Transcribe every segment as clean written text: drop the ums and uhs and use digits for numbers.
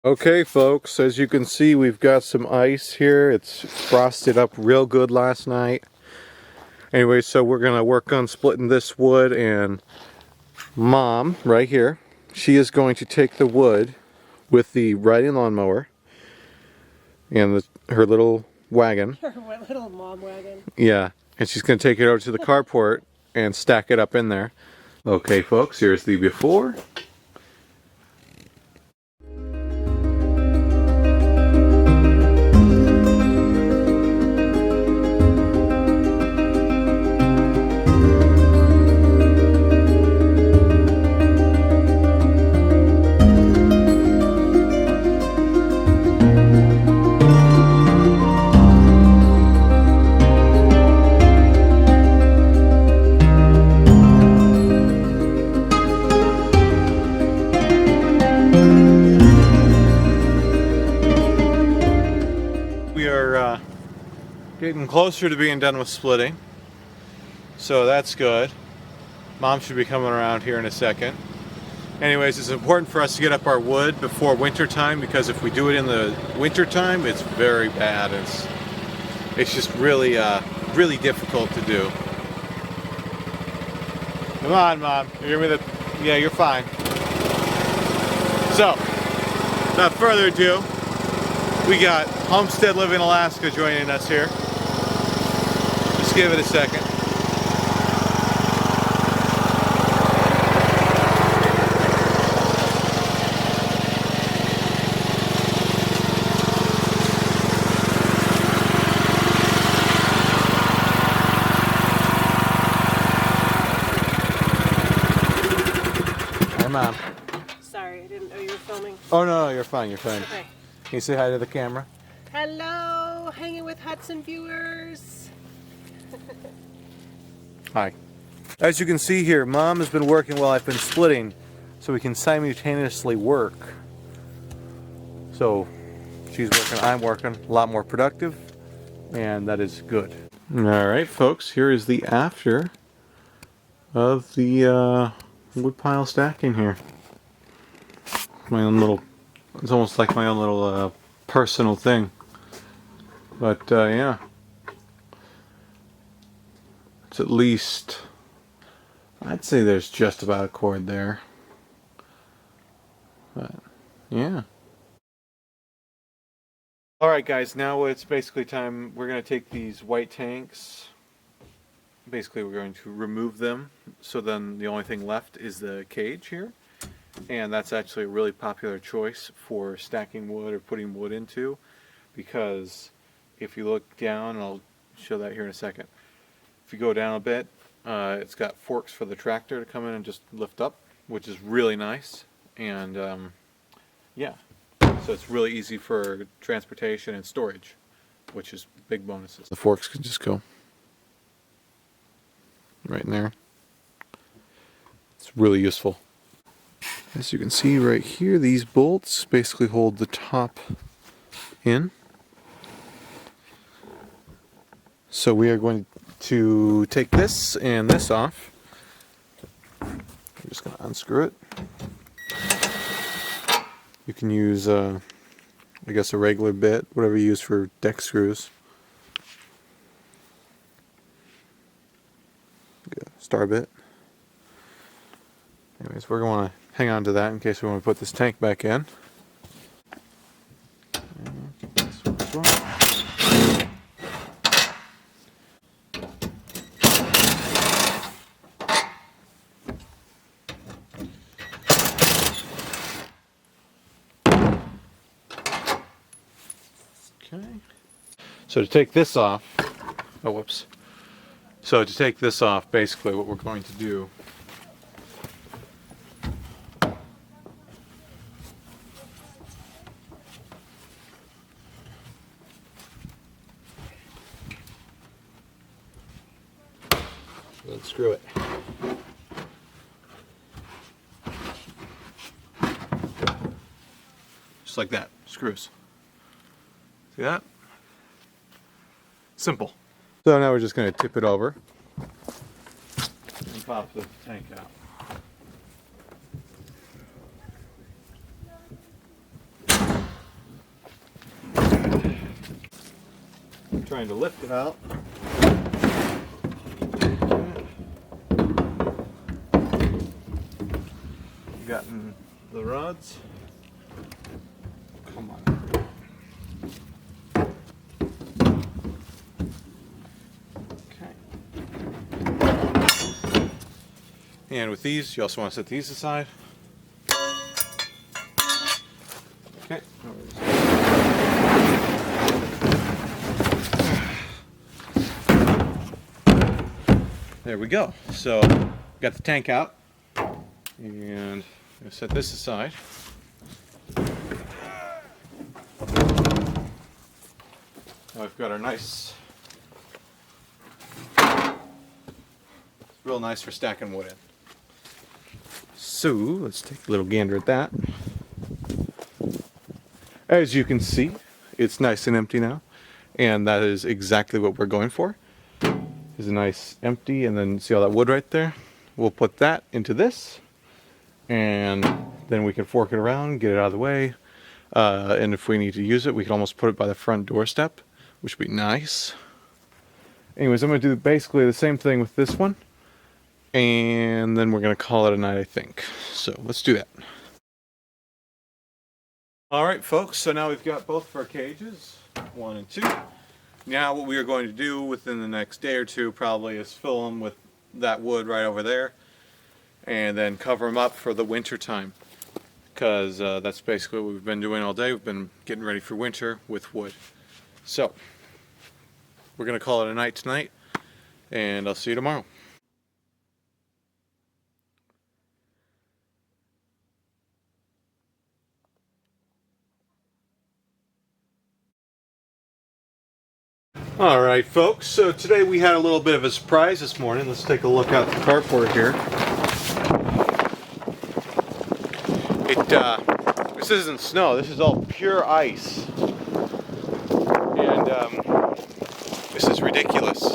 Okay folks, as you can see we've got some ice here. It's frosted up real good last night. Anyway, so we're gonna work on splitting this wood, and Mom, right here, she is going to take the wood with the riding lawnmower and her little wagon. Her little mom wagon. Yeah, and she's gonna take it over to the carport and stack it up in there. Okay folks, here's the before. Getting closer to being done with splitting, so that's good. Mom should be coming around here in a second. Anyways, it's important for us to get up our wood before winter time, because if we do it in the winter time, it's very bad. It's just really really difficult to do. Come on, Mom. You hear me? Yeah, you're fine. So, without further ado, we got Homestead Live in Alaska joining us here. Just give it a second. Hi, Mom. Sorry, I didn't know you were filming. Oh no, you're fine. You're fine. Okay. Can you say hi to the camera? Hello, hanging with Hudson viewers. Hi. As you can see here, Mom has been working while I've been splitting, so we can simultaneously work. So she's working, I'm working, a lot more productive, and that is good. Alright folks, here is the after of the wood pile stacking here. My own little, it's almost like my own little personal thing. But yeah. It's at least, I'd say there's just about a cord there. But yeah. Alright guys, now it's basically time. We're going to take these white tanks. Basically we're going to remove them. So then the only thing left is the cage here. And that's actually a really popular choice for stacking wood or putting wood into. Because if you look down, and I'll show that here in a second. If you go down a bit, it's got forks for the tractor to come in and just lift up, which is really nice. And yeah, so it's really easy for transportation and storage, which is big bonuses. The forks can just go right in there. It's really useful. As you can see right here, these bolts basically hold the top in. So we are going to take this and this off. I'm just going to unscrew it. You can use, I guess, a regular bit, whatever you use for deck screws. Star bit. Anyways, we're going to hang on to that in case we want to put this tank back in. This one as well. Okay. So to take this off, oh whoops. So to take this off, basically what we're going to do unscrew it. Just like that, screws. See that? Simple. So now we're just going to tip it over and pop the tank out. trying to lift it out. Gotten the rods. Come on. Okay. And with these, you also want to set these aside. Okay. There we go. So, got the tank out, and I'm gonna set this aside. Now we've got our nice, real nice for stacking wood in. So let's take a little gander at that. As you can see, it's nice and empty now, and that is exactly what we're going for. Is a nice empty, and then see all that wood right there? We'll put that into this, and then we can fork it around, get it out of the way, and if we need to use it, we can almost put it by the front doorstep, which would be nice. Anyways, I'm going to do basically the same thing with this one, and then we're going to call it a night, I think. So let's do that. Alright folks, so now we've got both of our cages, 1 and 2. Now what we are going to do within the next day or two probably is fill them with that wood right over there, and then cover them up for the winter time, because that's basically what we've been doing all day. We've been getting ready for winter with wood. So we're going to call it a night tonight, and I'll see you tomorrow. Alright folks, so today we had a little bit of a surprise this morning. Let's take a look out the carport here. This isn't snow, this is all pure ice. And this is ridiculous.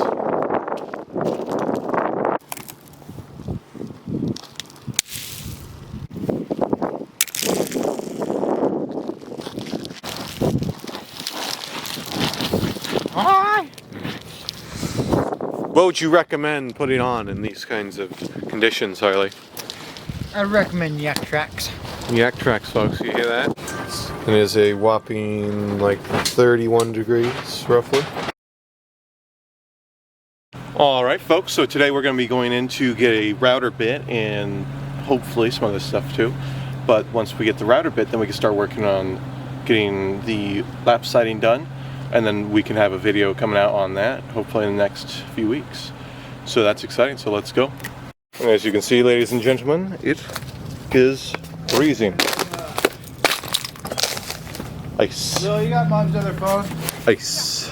What would you recommend putting on in these kinds of conditions, Harley? I recommend yak tracks. Yak tracks, folks, you hear that? It is a whopping like 31 degrees, roughly. Alright folks, so today we're going to be going in to get a router bit and hopefully some other stuff too. But once we get the router bit, then we can start working on getting the lap siding done. And then we can have a video coming out on that, hopefully in the next few weeks. So that's exciting, so let's go. And as you can see, ladies and gentlemen, it is freezing. Ice. So you got mom's other phone? Ice.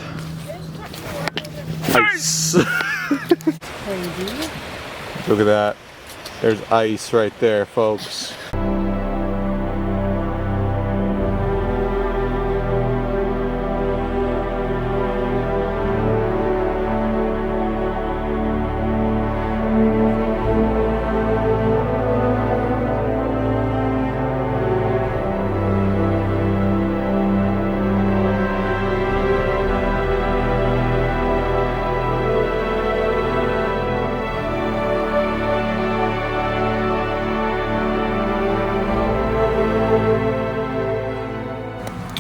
Ice. Look at that. There's ice right there, folks.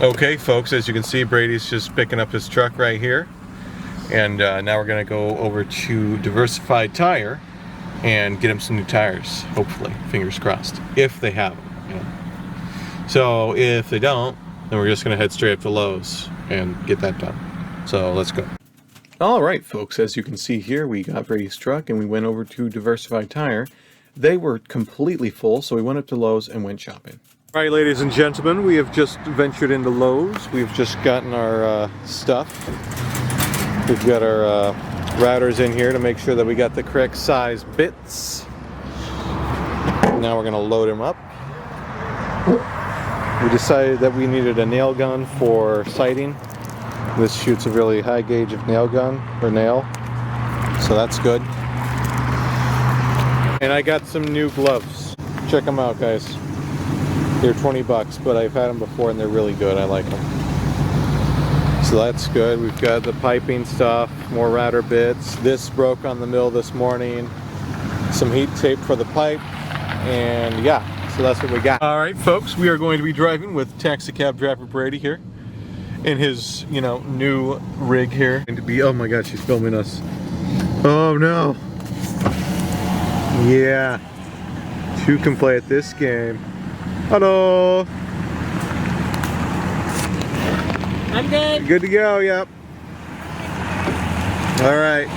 Okay folks, as you can see, Brady's just picking up his truck right here, and now we're going to go over to Diversified Tire and get him some new tires, hopefully, fingers crossed, if they have them, you know. So if they don't, then we're just going to head straight up to Lowe's and get that done. So let's go. Alright folks, as you can see here, we got Brady's truck and we went over to Diversified Tire. They were completely full, so we went up to Lowe's and went shopping. Alright ladies and gentlemen, we have just ventured into Lowe's. We've just gotten our stuff. We've got our routers in here to make sure that we got the correct size bits. Now we're going to load them up. We decided that we needed a nail gun for sighting. This shoots a really high gauge of nail gun, or nail, so that's good. And I got some new gloves. Check them out, guys. They're 20 bucks, but I've had them before and they're really good. I like them. So that's good. We've got the piping stuff, more router bits. This broke on the mill this morning. Some heat tape for the pipe, and yeah, so that's what we got. All right, folks, we are going to be driving with taxi cab driver Brady here in his, you know, new rig here. And to be, oh my God, she's filming us. Oh no. Yeah, two can play at this game. Hello. I'm good. Good to go, yep. All right.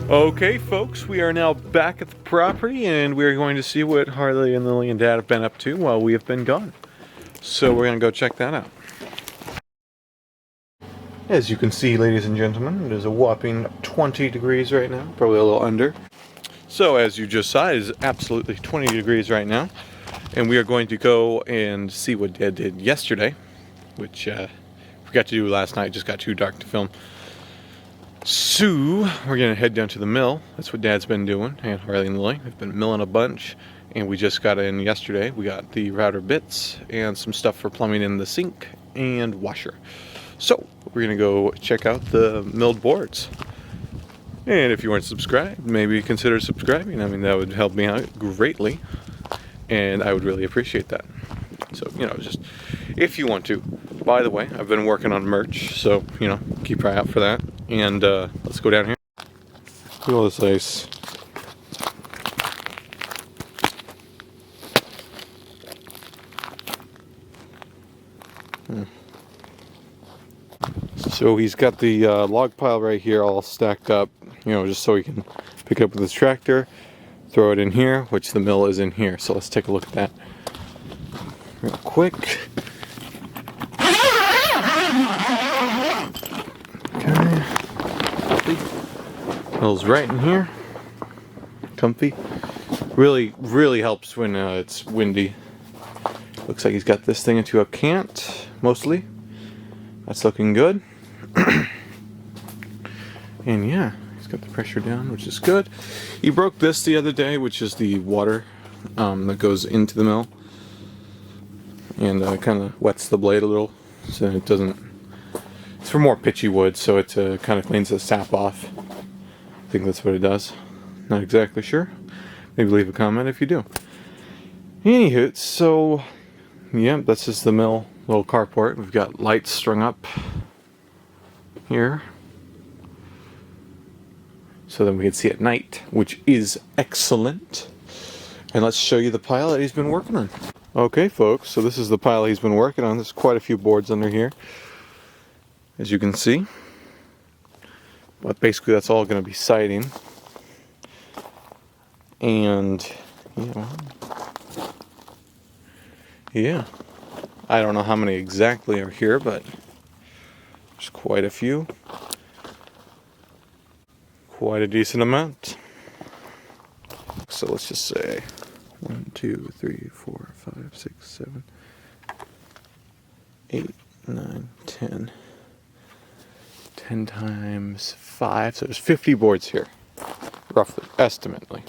Okay, folks, we are now back at the property, and we are going to see what Harley and Lily and Dad have been up to while we have been gone. So we're going to go check that out. As you can see, ladies and gentlemen, it is a whopping 20 degrees right now, probably a little under. So as you just saw, it is absolutely 20 degrees right now, and we are going to go and see what Dad did yesterday, which forgot to do last night. It just got too dark to film. So we're gonna head down to the mill. That's what Dad's been doing, and Harley and Lily. We've been milling a bunch, and we just got in yesterday. We got the router bits and some stuff for plumbing in the sink and washer. So we're gonna go check out the milled boards. And if you weren't subscribed, maybe consider subscribing. I mean, that would help me out greatly, and I would really appreciate that. So, you know, just if you want to. By the way, I've been working on merch, so, you know, keep your eye out for that. And let's go down here. Look at all this ice. So he's got the log pile right here all stacked up, you know, just so he can pick it up with his tractor, throw it in here, which the mill is in here. So let's take a look at that real quick. Okay. Mill's right in here. Comfy. Really helps when it's windy. Looks like he's got this thing into a cant, mostly. That's looking good. And yeah, he's got the pressure down, which is good. He broke this the other day, which is the water that goes into the mill. And kind of wets the blade a little, so it doesn't... It's for more pitchy wood, so it kind of cleans the sap off. I think that's what it does. Not exactly sure. Maybe leave a comment if you do. Anywho, so... yeah, this is the mill little carport. We've got lights strung up here, so then we can see at night, which is excellent. And let's show you the pile that he's been working on. Okay, folks, so this is the pile he's been working on. There's quite a few boards under here, as you can see. But basically that's all going to be siding. And yeah, I don't know how many exactly are here, but there's quite a few. Quite a decent amount. So let's just say 1, 2, 3, 4, 5, 6, 7, 8, 9, 10. 10 times 5, so there's 50 boards here, roughly, estimately.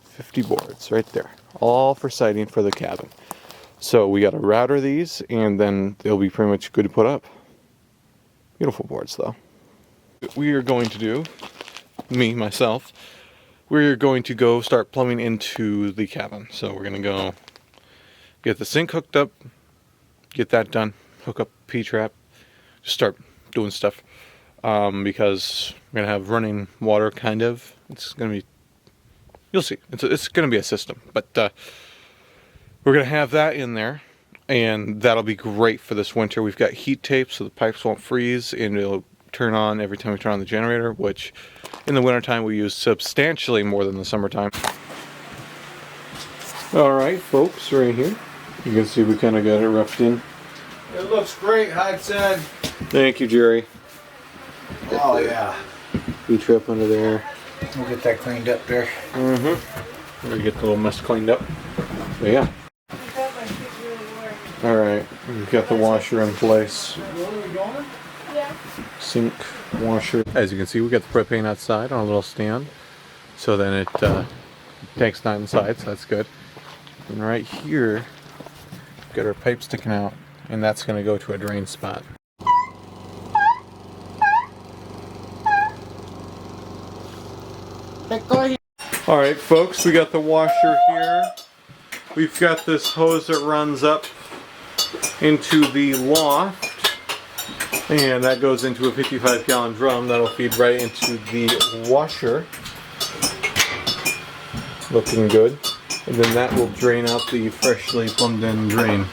50 boards right there, all for siding for the cabin. So we got to router these, and then they'll be pretty much good to put up. Beautiful boards, though. We are going to do, myself, we're going to go start plumbing into the cabin. So we're going to go get the sink hooked up, get that done, hook up P-trap, just start doing stuff. Because we're going to have running water, kind of. It's going to be, you'll see, it's going to be a system. But we're going to have that in there, and that'll be great for this winter. We've got heat tape so the pipes won't freeze, and it'll turn on every time we turn on the generator, which in the wintertime we use substantially more than the summertime. Alright, folks, right here. You can see we kind of got it roughed in. It looks great, Hudson. Thank you, Jerry. Oh yeah. Beach up under there. We'll get that cleaned up there. Mm-hmm. We'll get the little mess cleaned up. But yeah. Alright, we've got the washer in place. Yeah. Sink, washer. As you can see, we got the propane outside on a little stand. So then it tank's not inside, so that's good. And right here, we've got our pipe sticking out, and that's going to go to a drain spot. Alright folks, we got the washer here. We've got this hose that runs up into the loft, and that goes into a 55-gallon drum that'll feed right into the washer. Looking good. And then that will drain out the freshly plumbed in drain.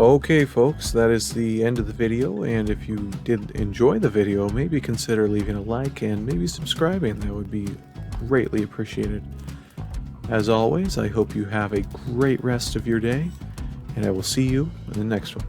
Okay folks, that is the end of the video, and if you did enjoy the video, maybe consider leaving a like and maybe subscribing. That would be greatly appreciated. As always, I hope you have a great rest of your day, and I will see you in the next one.